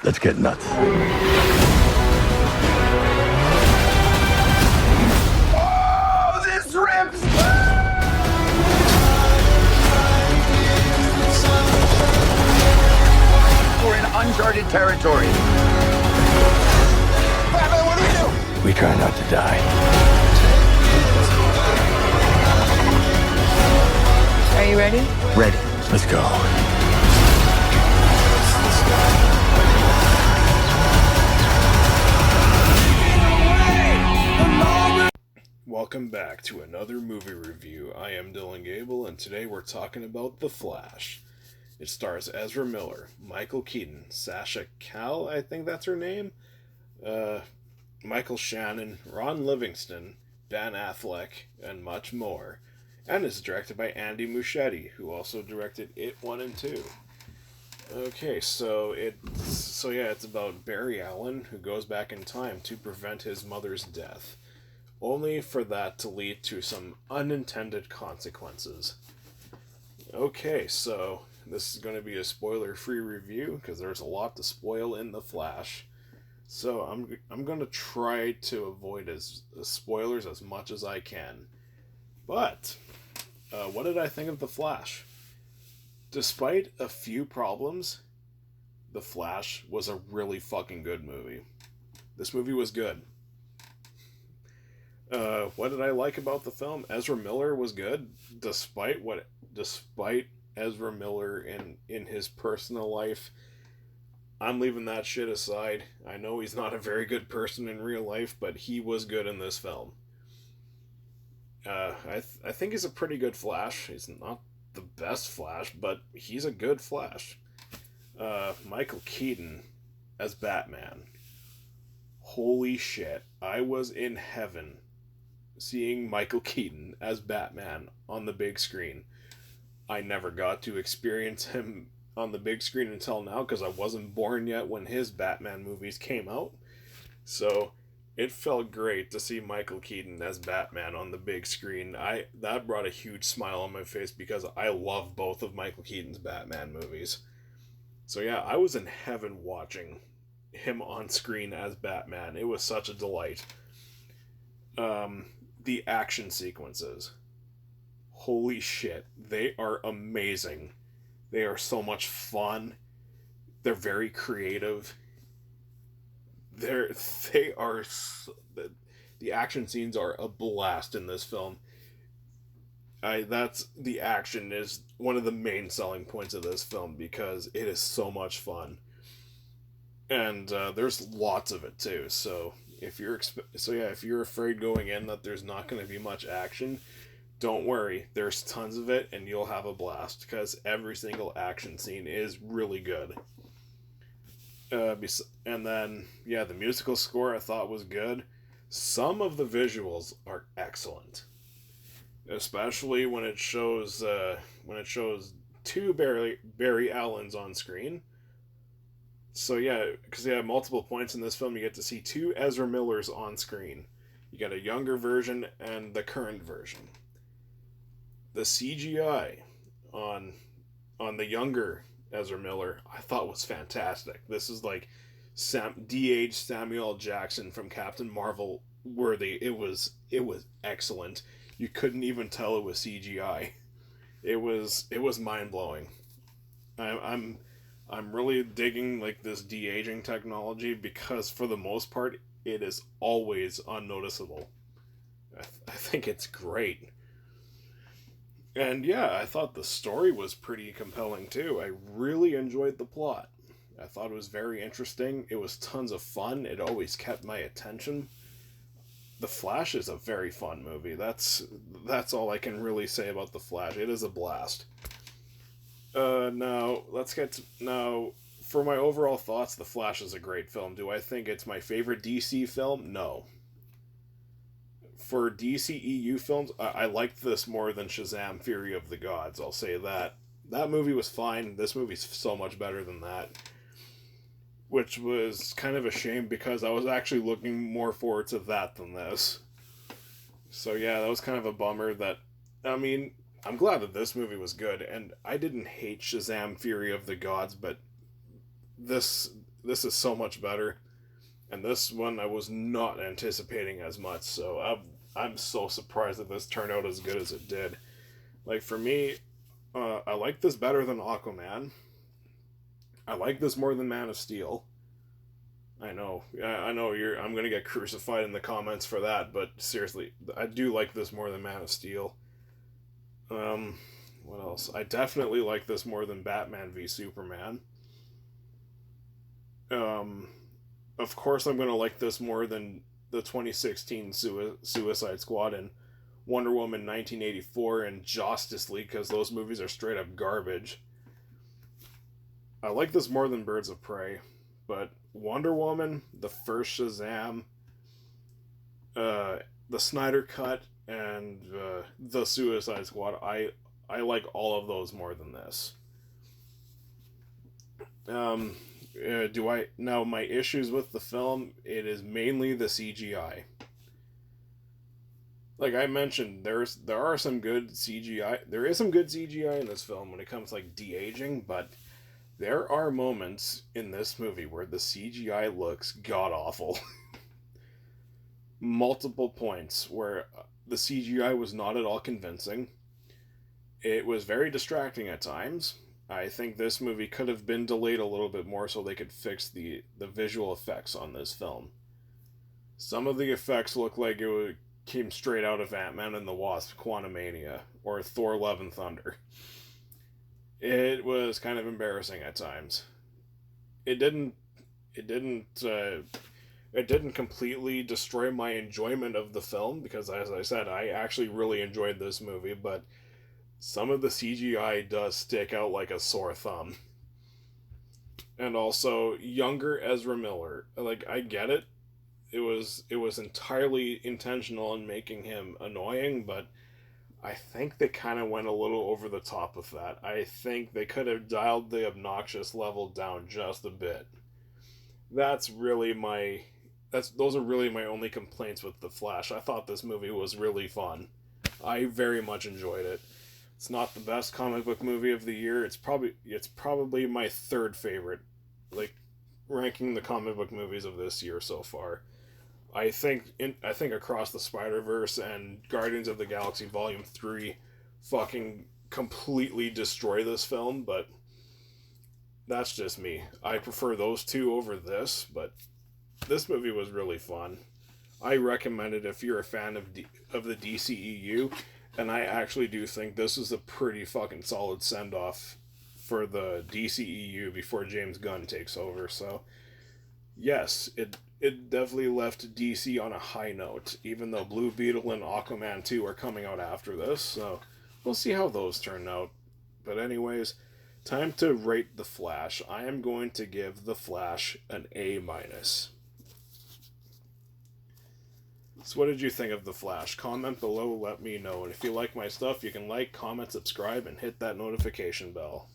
Let's get nuts. Oh, this rips! We're in uncharted territory. Batman, what do we do? We try not to die. Are you ready? Ready. Let's go. Welcome back to another movie review. I am Dylan Gable, and today we're talking about The Flash. It stars Ezra Miller, Michael Keaton, Sasha Calle, I think that's her name, Michael Shannon, Ron Livingston, Ben Affleck, and much more. And it's directed by Andy Muschietti, who also directed It 1 and 2. Okay, so it's about Barry Allen, who goes back in time to prevent his mother's death, only for that to lead to some unintended consequences. Okay, so this is going to be a spoiler-free review, because there's a lot to spoil in The Flash. So I'm going to try to avoid spoilers as much as I can. But, what did I think of The Flash? Despite a few problems, The Flash was a really fucking good movie. This movie was good. What did I like about the film? Ezra Miller was good, despite Ezra Miller in his personal life. I'm leaving that shit aside. I know he's not a very good person in real life, but he was good in this film. I think he's a pretty good Flash. He's not the best Flash, but he's a good Flash. Michael Keaton as Batman. Holy shit. I was in heaven seeing Michael Keaton as Batman on the big screen. I never got to experience him on the big screen until now, because I wasn't born yet when his Batman movies came out. So it felt great to see Michael Keaton as Batman on the big screen. That brought a huge smile on my face, because I love both of Michael Keaton's Batman movies. So yeah, I was in heaven watching him on screen as Batman. It was such a delight. The action sequences. Holy shit, they are amazing. They are so much fun. They're very creative. The action scenes are a blast in this film. The action is one of the main selling points of this film, because it is so much fun. And there's lots of it too. So if you're afraid going in that there's not going to be much action, don't worry. There's tons of it, and you'll have a blast, because every single action scene is really good. And then, yeah, the musical score I thought was good. Some of the visuals are excellent, especially when it shows two Barry Allens on screen. So yeah, because you have multiple points in this film, you get to see two Ezra Millers on screen. You got a younger version and the current version. The CGI on the younger Ezra Miller, I thought was fantastic. This is like de-aged Samuel L. Jackson from Captain Marvel worthy. It was excellent. You couldn't even tell it was CGI. It was mind-blowing. I'm really digging like this de-aging technology, because for the most part it is always unnoticeable. I think it's great. And yeah, I thought the story was pretty compelling too. I really enjoyed the plot. I thought it was very interesting. It was tons of fun. It always kept my attention. The Flash is a very fun movie. That's all I can really say about The Flash. It is a blast. Now for my overall thoughts, The Flash is a great film. Do I think it's my favorite DC film? No. For DCEU films, I liked this more than Shazam! Fury of the Gods, I'll say that. That movie was fine. This movie's so much better than that. Which was kind of a shame, because I was actually looking more forward to that than this. So yeah, that was kind of a bummer. I'm glad that this movie was good, and I didn't hate Shazam! Fury of the Gods, but this this is so much better. And this one I was not anticipating as much, so I'm so surprised that this turned out as good as it did. Like, for me, I like this better than Aquaman. I like this more than Man of Steel. I know I'm gonna get crucified in the comments for that, but seriously, I do like this more than Man of Steel. What else? I definitely like this more than Batman v Superman. Of course I'm gonna like this more than the 2016 Suicide Squad and Wonder Woman 1984 and Justice League, because those movies are straight up garbage. I like this more than Birds of Prey, but Wonder Woman, the first Shazam, the Snyder Cut, and the Suicide Squad, I like all of those more than this. Now my issues with the film, it is mainly the CGI. Like I mentioned, there are some good CGI. There is some good CGI in this film when it comes to, like, de-aging, but there are moments in this movie where the CGI looks god-awful. Multiple points where the CGI was not at all convincing. It was very distracting at times. I think this movie could have been delayed a little bit more so they could fix the visual effects on this film. Some of the effects look like came straight out of Ant-Man and the Wasp: Quantumania or Thor: Love and Thunder. It was kind of embarrassing at times. It didn't completely destroy my enjoyment of the film, because, as I said, I actually really enjoyed this movie, but some of the CGI does stick out like a sore thumb. And also, younger Ezra Miller. Like, I get it. It was entirely intentional in making him annoying, but I think they kind of went a little over the top with that. I think they could have dialed the obnoxious level down just a bit. Those are really my only complaints with The Flash. I thought this movie was really fun. I very much enjoyed it. It's not the best comic book movie of the year. It's probably my third favorite, like, ranking the comic book movies of this year so far. I think Across the Spider-Verse and Guardians of the Galaxy Volume 3 fucking completely destroy this film, but that's just me. I prefer those two over this, but this movie was really fun. I recommend it if you're a fan of the DCEU, and I actually do think this is a pretty fucking solid send-off for the DCEU before James Gunn takes over. So, yes, it definitely left DC on a high note, even though Blue Beetle and Aquaman 2 are coming out after this, so we'll see how those turn out. But anyways, time to rate The Flash. I am going to give The Flash an A-. So what did you think of The Flash? Comment below, let me know. And if you like my stuff, you can like, comment, subscribe, and hit that notification bell.